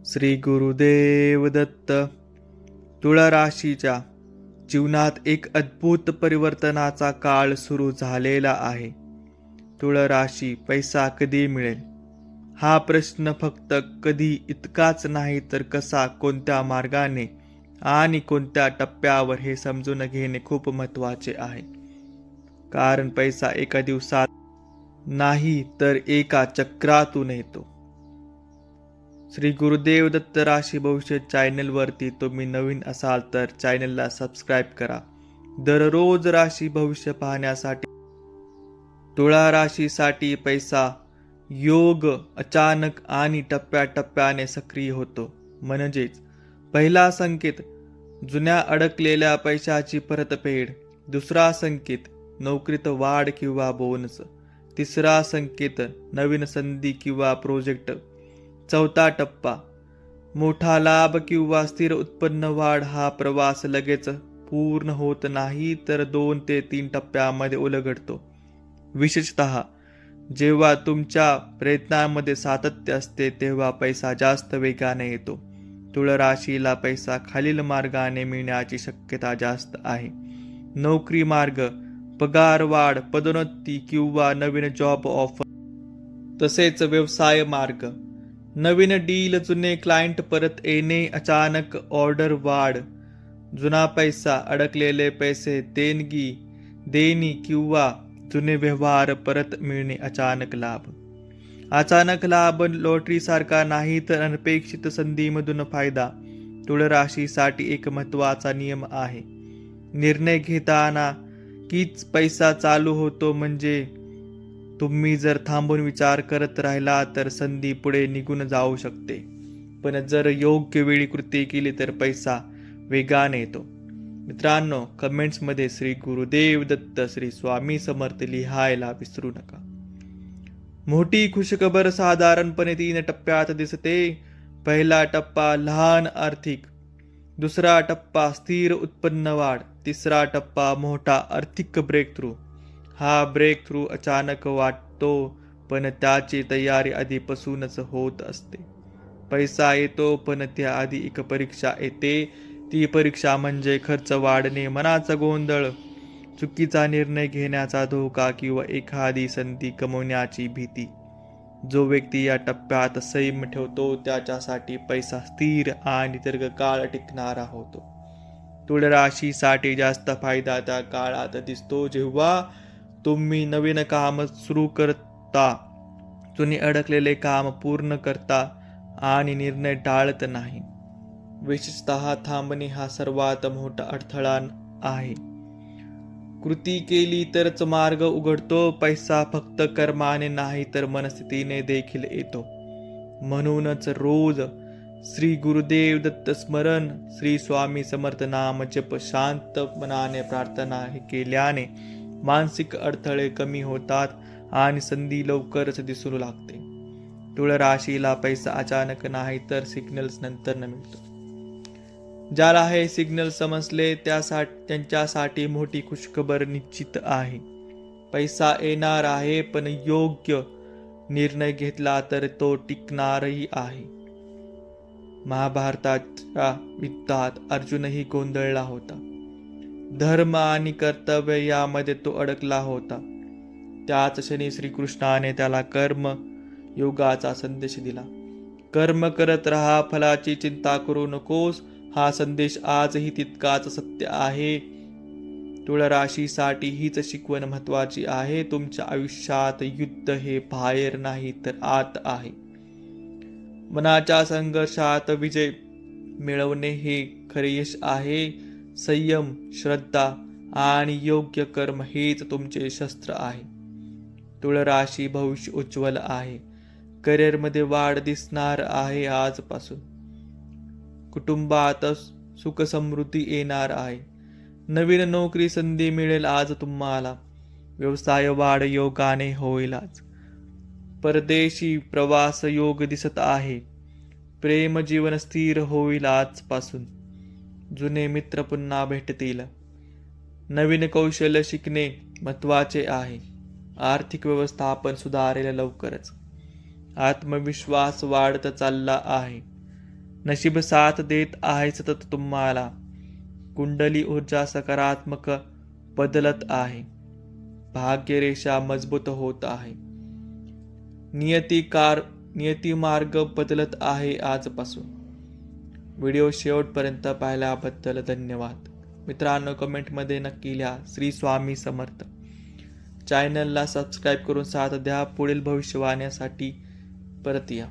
श्री गुरुदेव दत्त. तुळा राशीच्या जीवनात एक अद्भुत परिवर्तनाचा काळ सुरू झालेला आहे. तुळा राशी पैसा कधी मिळेल हा प्रश्न फक्त कधी इतकाच नाही तर कसा, कोणत्या मार्गाने आणि कोणत्या टप्प्यावर हे समजून घेणे खूप महत्त्वाचे आहे. कारण पैसा एका दिवसात नाही तर एका चक्रातून येतो. श्री गुरुदेव दत्त राशी भविष्य चॅनलवरती तुम्ही नवीन असाल तर चॅनलला सबस्क्राईब करा. दररोज राशी भविष्य पाहण्यासाठी. तुळा राशीसाठी पैसा योग अचानक आणि टप्प्याटप्प्याने सक्रिय होतो. म्हणजेच पहिला संकेत जुन्या अडकलेल्या पैशाची परतफेड, दुसरा संकेत नोकरीत वाढ किंवा बोनस, तिसरा संकेत नवीन संधी किंवा प्रोजेक्ट, चौथा टप्पा मोठा लाभ किंवा स्थिर उत्पन्न वाढ. हा प्रवास लगेच पूर्ण होत नाही तर 2 ते 3 टप्प्यामध्ये उलगडतो. विशेषतः जेव्हा तुमच्या प्रयत्नांमध्ये सातत्य असते तेव्हा पैसा जास्त वेगाने येतो. तुळा राशीला पैसा खालील मार्गाने मिळण्याची शक्यता जास्त आहे. नोकरी मार्ग, पगार वाढ, पदोन्नती किंवा नवीन जॉब ऑफर. तसेच व्यवसाय मार्ग, नवीन डील, जुने क्लायंट परत येणे, अचानक ऑर्डर वाढ. जुना पैसा, अडकलेले पैसे, देणी किंवा जुने व्यवहार परत मिळणे, अचानक लाभ. अचानक लाभ लॉटरी सारखा नाही तर अनपेक्षित संधीमधून फायदा. तुळा राशीसाठी एक महत्त्वाचा नियम आहे. निर्णय घेताना कीच पैसा चालू होतो. म्हणजे तुम्ही जर थांबून विचार करत राहिला तर संधी पुढे निघून जाऊ शकते, पण जर योग्य वेळी कृती केली तर पैसा वेगाने येतो. मित्रांनो, कमेंट्समध्ये श्री गुरुदेव दत्त, श्री स्वामी समर्थ लिहायला विसरू नका. मोठी खुशखबर साधारणपणे 3 टप्प्यात दिसते. पहिला टप्पा लहान आर्थिक, दुसरा टप्पा स्थिर उत्पन्न वाढ, तिसरा टप्पा मोठा आर्थिक ब्रेक थ्रू. हा ब्रेक थ्रू अचानक वाटतो पण त्याची तयारी आधीपासूनच होत असते. पैसा येतो पण त्याआधी एक परीक्षा येते. ती परीक्षा म्हणजे खर्च वाढणे, मनाचा गोंधळ, चुकीचा निर्णय घेण्याचा धोका किंवा एखादी संधी गमावण्याची भीती. जो व्यक्ती या टप्प्यात संयम ठेवतो त्याच्यासाठी पैसा स्थिर आणि दीर्घकाळ टिकणारा होतो. तुळा राशीसाठी जास्त फायदा त्या काळात दिसतो जेव्हा तुम्ही नवीन काम सुरू करता, जुने अडकलेले काम पूर्ण करता आणि निर्णय टाळत नाही. विशेषतः थांबणे हा सर्वात मोठा अडथळा आहे. कृती केली तरच मार्ग उघडतो. पैसा फक्त कर्माने नाही तर मनस्थितीने देखील येतो. म्हणूनच रोज श्री गुरुदेव दत्त स्मरण, श्री स्वामी समर्थ नाम जप, शांत मनाने प्रार्थना केल्याने मानसिक अडथळे कमी होतात आणि संधी लवकरच दिसू लागते. तुळा राशीला पैसा अचानक नाही तर सिग्नल्स नंतर मिळतो. ज्याला हे सिग्नल समजले त्यांच्यासाठी मोठी खुशखबर निश्चित आहे. पैसा येणार आहे पण योग्य निर्णय घेतला तर तो टिकणारही आहे. महाभारताच्या युद्धात अर्जुनही गोंधळला होता. धर्म आणि कर्तव्य यामध्ये तो अडकला होता. त्याच क्षणी श्रीकृष्णाने त्याला कर्म योगाचा संदेश दिला. कर्म करत राहा, फलाची चिंता करू नकोस. हा संदेश आजही तितकाच सत्य आहे. तुळा राशीसाठी हीच शिकवण महत्वाची आहे. तुमच्या आयुष्यात युद्ध हे बाहेर नाही तर आत आहे. मनाच्या संघर्षात विजय मिळवणे हे खरे यश आहे. संयम, श्रद्धा आणि योग्य कर्म हेच तुमचे शस्त्र आहे. तुळा राशी भविष्य उज्ज्वल आहे. करिअरमध्ये वाढ दिसणार आहे आजपासून. कुटुंबात सुख समृद्धी येणार आहे. नवीन नोकरी संधी मिळेल आज तुम्हाला. व्यवसाय वाढ योगाने होईल आज. परदेशी प्रवास योग दिसत आहे. प्रेम जीवन स्थिर होईल आजपासून. जुने मित्र पुन्हा भेटतील. नवीन कौशल्य शिकणे महत्वाचे आहे. आर्थिक व्यवस्थापन सुधारेल लवकरच. आत्मविश्वास वाढत चालला आहे. नशीब साथ देत आहे सतत तुम्हाला. कुंडली ऊर्जा सकारात्मक बदलत आहे. भाग्यरेषा मजबूत होत आहे. नियती मार्ग बदलत आहे आजपासून. व्हिडिओ शेवटपर्यंत पाहिल्याबद्दल धन्यवाद. मित्रांनो, कमेंटमध्ये नक्की लिहा श्री स्वामी समर्थ. चॅनलला सबस्क्राईब करून साथ द्या. पुढील भविष्यवाण्यासाठी परत या.